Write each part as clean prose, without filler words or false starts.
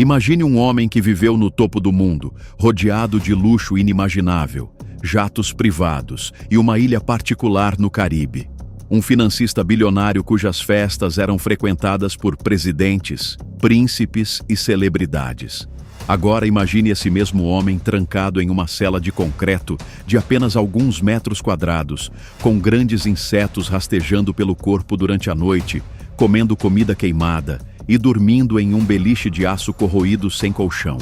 Imagine um homem que viveu no topo do mundo, rodeado de luxo inimaginável, jatos privados e uma ilha particular no Caribe. Um financista bilionário cujas festas eram frequentadas por presidentes, príncipes e celebridades. Agora imagine esse mesmo homem trancado em uma cela de concreto de apenas alguns metros quadrados, com grandes insetos rastejando pelo corpo durante a noite, comendo comida queimada e dormindo em um beliche de aço corroído sem colchão.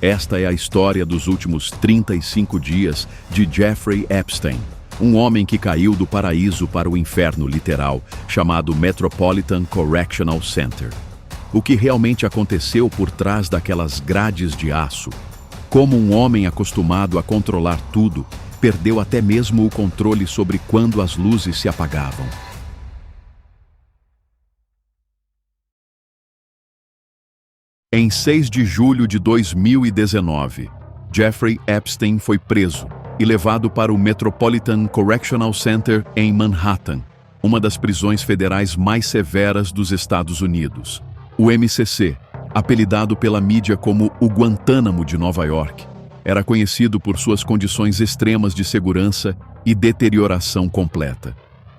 Esta é a história dos últimos 35 dias de Jeffrey Epstein, um homem que caiu do paraíso para o inferno literal, chamado Metropolitan Correctional Center. O que realmente aconteceu por trás daquelas grades de aço? Como um homem acostumado a controlar tudo, perdeu até mesmo o controle sobre quando as luzes se apagavam. Em 6 de julho de 2019, Jeffrey Epstein foi preso e levado para o Metropolitan Correctional Center em Manhattan, uma das prisões federais mais severas dos Estados Unidos. O MCC, apelidado pela mídia como o Guantánamo de Nova York, era conhecido por suas condições extremas de segurança e deterioração completa.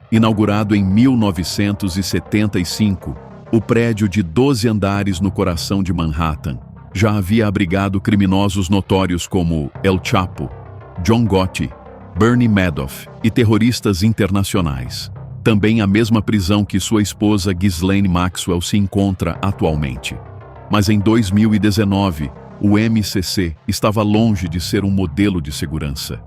Inaugurado em 1975, o prédio de 12 andares no coração de Manhattan já havia abrigado criminosos notórios como El Chapo, John Gotti, Bernie Madoff e terroristas internacionais. Também a mesma prisão que sua esposa Ghislaine Maxwell se encontra atualmente. Mas em 2019, o MCC estava longe de ser um modelo de segurança.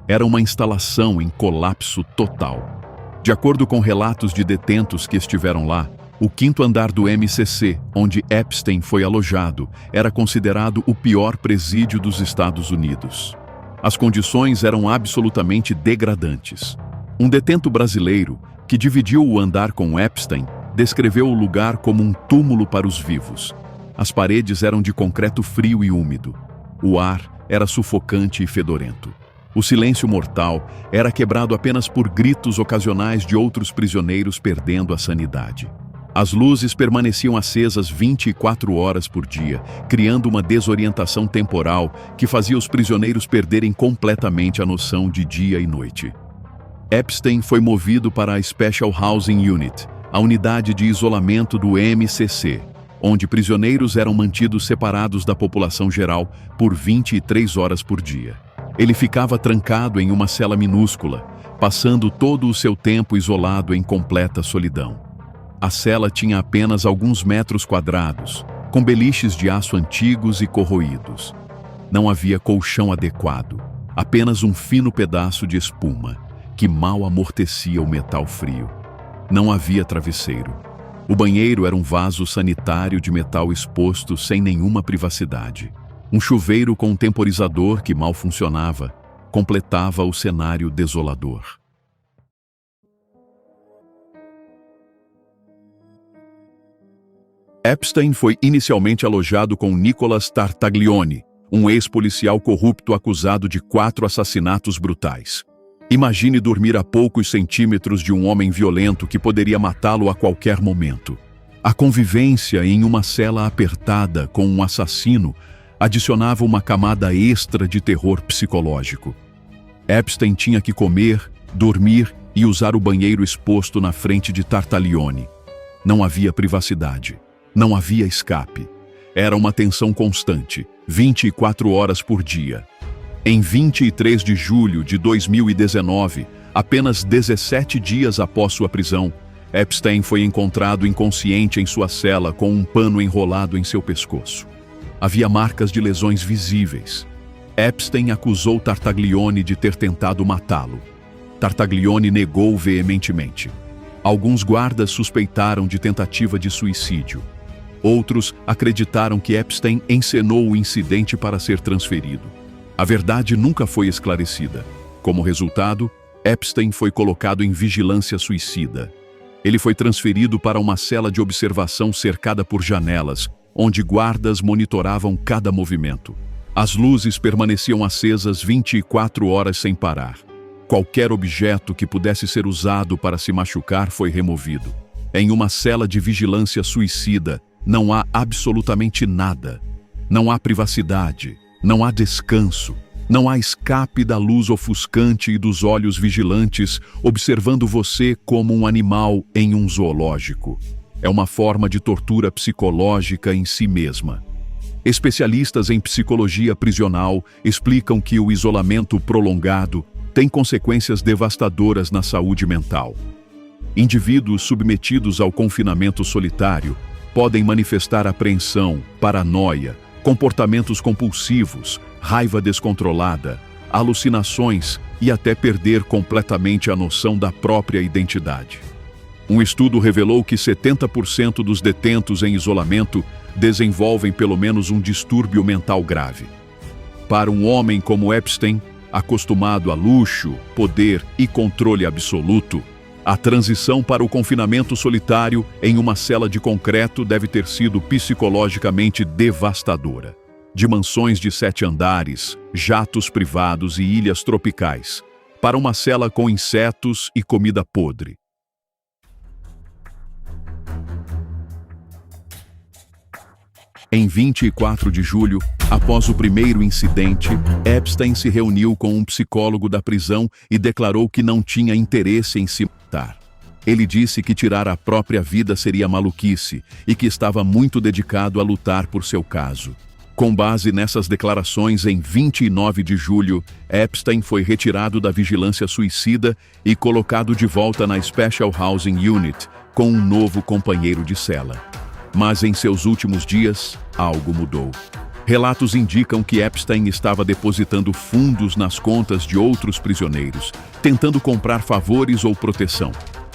Era uma instalação em colapso total. De acordo com relatos de detentos que estiveram lá, o 5º andar do MCC, onde Epstein foi alojado, era considerado o pior presídio dos Estados Unidos. As condições eram absolutamente degradantes. Um detento brasileiro, que dividiu o andar com Epstein, descreveu o lugar como um túmulo para os vivos. As paredes eram de concreto frio e úmido. O ar era sufocante e fedorento. O silêncio mortal era quebrado apenas por gritos ocasionais de outros prisioneiros perdendo a sanidade. As luzes permaneciam acesas 24 horas por dia, criando uma desorientação temporal que fazia os prisioneiros perderem completamente a noção de dia e noite. Epstein foi movido para a Special Housing Unit, a unidade de isolamento do MCC, onde prisioneiros eram mantidos separados da população geral por 23 horas por dia. Ele ficava trancado em uma cela minúscula, passando todo o seu tempo isolado em completa solidão. A cela tinha apenas alguns metros quadrados, com beliches de aço antigos e corroídos. Não havia colchão adequado, apenas um fino pedaço de espuma, que mal amortecia o metal frio. Não havia travesseiro. O banheiro era um vaso sanitário de metal exposto sem nenhuma privacidade. Um chuveiro com um temporizador que mal funcionava completava o cenário desolador. Epstein foi inicialmente alojado com Nicholas Tartaglione, um ex-policial corrupto acusado de 4 assassinatos brutais. Imagine dormir a poucos centímetros de um homem violento que poderia matá-lo a qualquer momento. A convivência em uma cela apertada com um assassino adicionava uma camada extra de terror psicológico. Epstein tinha que comer, dormir e usar o banheiro exposto na frente de Tartaglione. Não havia privacidade. Não havia escape. Era uma tensão constante, 24 horas por dia. Em 23 de julho de 2019, apenas 17 dias após sua prisão, Epstein foi encontrado inconsciente em sua cela com um pano enrolado em seu pescoço. Havia marcas de lesões visíveis. Epstein acusou Tartaglione de ter tentado matá-lo. Tartaglione negou veementemente. Alguns guardas suspeitaram de tentativa de suicídio. Outros acreditaram que Epstein encenou o incidente para ser transferido. A verdade nunca foi esclarecida. Como resultado, Epstein foi colocado em vigilância suicida. Ele foi transferido para uma cela de observação cercada por janelas, onde guardas monitoravam cada movimento. As luzes permaneciam acesas 24 horas sem parar. Qualquer objeto que pudesse ser usado para se machucar foi removido. Em uma cela de vigilância suicida, não há absolutamente nada. Não há privacidade, não há descanso, não há escape da luz ofuscante e dos olhos vigilantes observando você como um animal em um zoológico. É uma forma de tortura psicológica em si mesma. Especialistas em psicologia prisional explicam que o isolamento prolongado tem consequências devastadoras na saúde mental. Indivíduos submetidos ao confinamento solitário podem manifestar apreensão, paranoia, comportamentos compulsivos, raiva descontrolada, alucinações e até perder completamente a noção da própria identidade. Um estudo revelou que 70% dos detentos em isolamento desenvolvem pelo menos um distúrbio mental grave. Para um homem como Epstein, acostumado a luxo, poder e controle absoluto, a transição para o confinamento solitário em uma cela de concreto deve ter sido psicologicamente devastadora. De mansões de 7 andares, jatos privados e ilhas tropicais, para uma cela com insetos e comida podre. Em 24 de julho, após o primeiro incidente, Epstein se reuniu com um psicólogo da prisão e declarou que não tinha interesse em se matar. Ele disse que tirar a própria vida seria maluquice e que estava muito dedicado a lutar por seu caso. Com base nessas declarações, em 29 de julho, Epstein foi retirado da vigilância suicida e colocado de volta na Special Housing Unit com um novo companheiro de cela. Mas em seus últimos dias, algo mudou. Relatos indicam que Epstein estava depositando fundos nas contas de outros prisioneiros, tentando comprar favores ou proteção.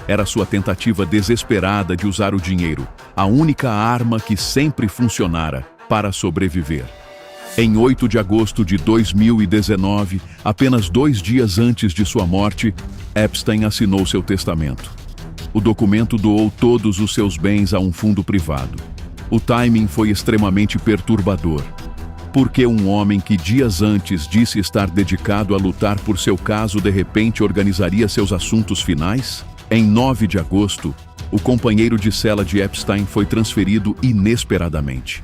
Era sua tentativa desesperada de usar o dinheiro, a única arma que sempre funcionara para sobreviver. Em 8 de agosto de 2019, apenas 2 dias antes de sua morte, Epstein assinou seu testamento. O documento doou todos os seus bens a um fundo privado. O timing foi extremamente perturbador. Por que um homem que dias antes disse estar dedicado a lutar por seu caso de repente organizaria seus assuntos finais? Em 9 de agosto, o companheiro de cela de Epstein foi transferido inesperadamente.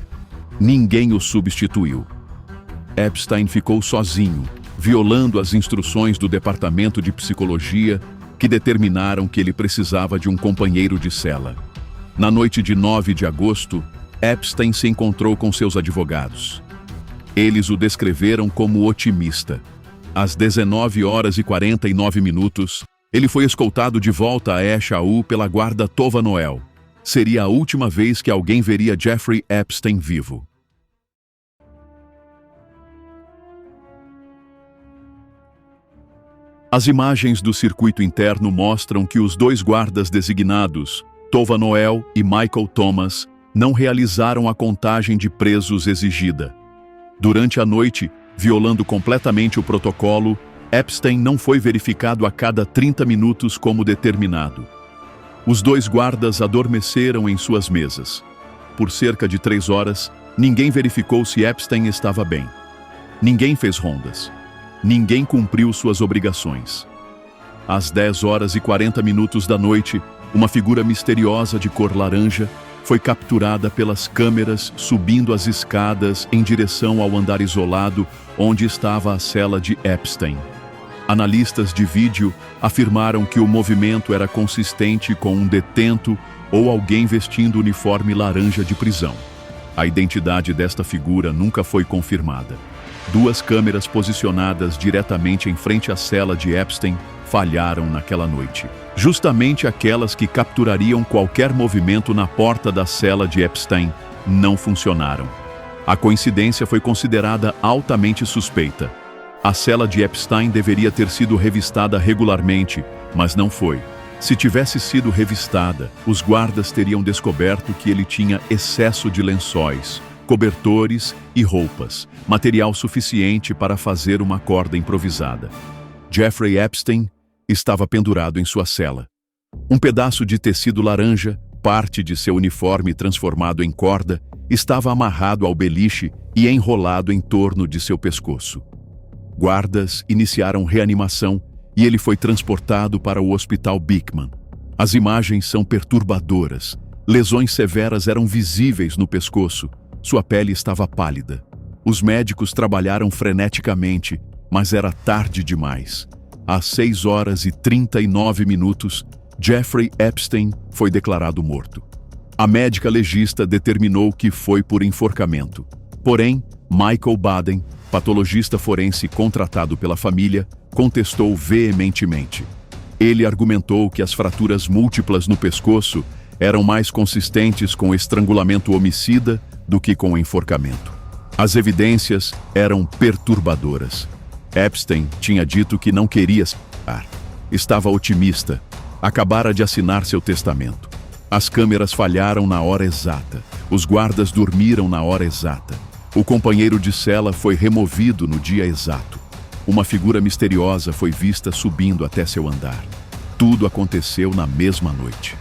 Ninguém o substituiu. Epstein ficou sozinho, violando as instruções do Departamento de Psicologia, que determinaram que ele precisava de um companheiro de cela. Na noite de 9 de agosto, Epstein se encontrou com seus advogados. Eles o descreveram como otimista. Às 19h49, ele foi escoltado de volta a Eshaú pela guarda Tova Noel. Seria a última vez que alguém veria Jeffrey Epstein vivo. As imagens do circuito interno mostram que os 2 guardas designados, Tova Noel e Michael Thomas, não realizaram a contagem de presos exigida. Durante a noite, violando completamente o protocolo, Epstein não foi verificado a cada 30 minutos como determinado. Os 2 guardas adormeceram em suas mesas. Por cerca de 3 horas, ninguém verificou se Epstein estava bem. Ninguém fez rondas. Ninguém cumpriu suas obrigações. Às 10h40 da noite, uma figura misteriosa de cor laranja foi capturada pelas câmeras subindo as escadas em direção ao andar isolado onde estava a cela de Epstein. Analistas de vídeo afirmaram que o movimento era consistente com um detento ou alguém vestindo uniforme laranja de prisão. A identidade desta figura nunca foi confirmada. 2 câmeras posicionadas diretamente em frente à cela de Epstein falharam naquela noite. Justamente aquelas que capturariam qualquer movimento na porta da cela de Epstein não funcionaram. A coincidência foi considerada altamente suspeita. A cela de Epstein deveria ter sido revistada regularmente, mas não foi. Se tivesse sido revistada, os guardas teriam descoberto que ele tinha excesso de lençóis, cobertores e roupas, material suficiente para fazer uma corda improvisada. Jeffrey Epstein estava pendurado em sua cela. Um pedaço de tecido laranja, parte de seu uniforme transformado em corda, estava amarrado ao beliche e enrolado em torno de seu pescoço. Guardas iniciaram reanimação e ele foi transportado para o Hospital Beekman. As imagens são perturbadoras Lesões severas eram visíveis no pescoço. Sua pele estava pálida. Os médicos trabalharam freneticamente, mas era tarde demais. Às 6h39, Jeffrey Epstein foi declarado morto. A médica legista determinou que foi por enforcamento. Porém, Michael Baden, patologista forense contratado pela família, contestou veementemente. Ele argumentou que as fraturas múltiplas no pescoço eram mais consistentes com estrangulamento homicida do que com enforcamento. As evidências eram perturbadoras. Epstein tinha dito que não queria se matar. Estava otimista. Acabara de assinar seu testamento. As câmeras falharam na hora exata. Os guardas dormiram na hora exata. O companheiro de cela foi removido no dia exato. Uma figura misteriosa foi vista subindo até seu andar. Tudo aconteceu na mesma noite.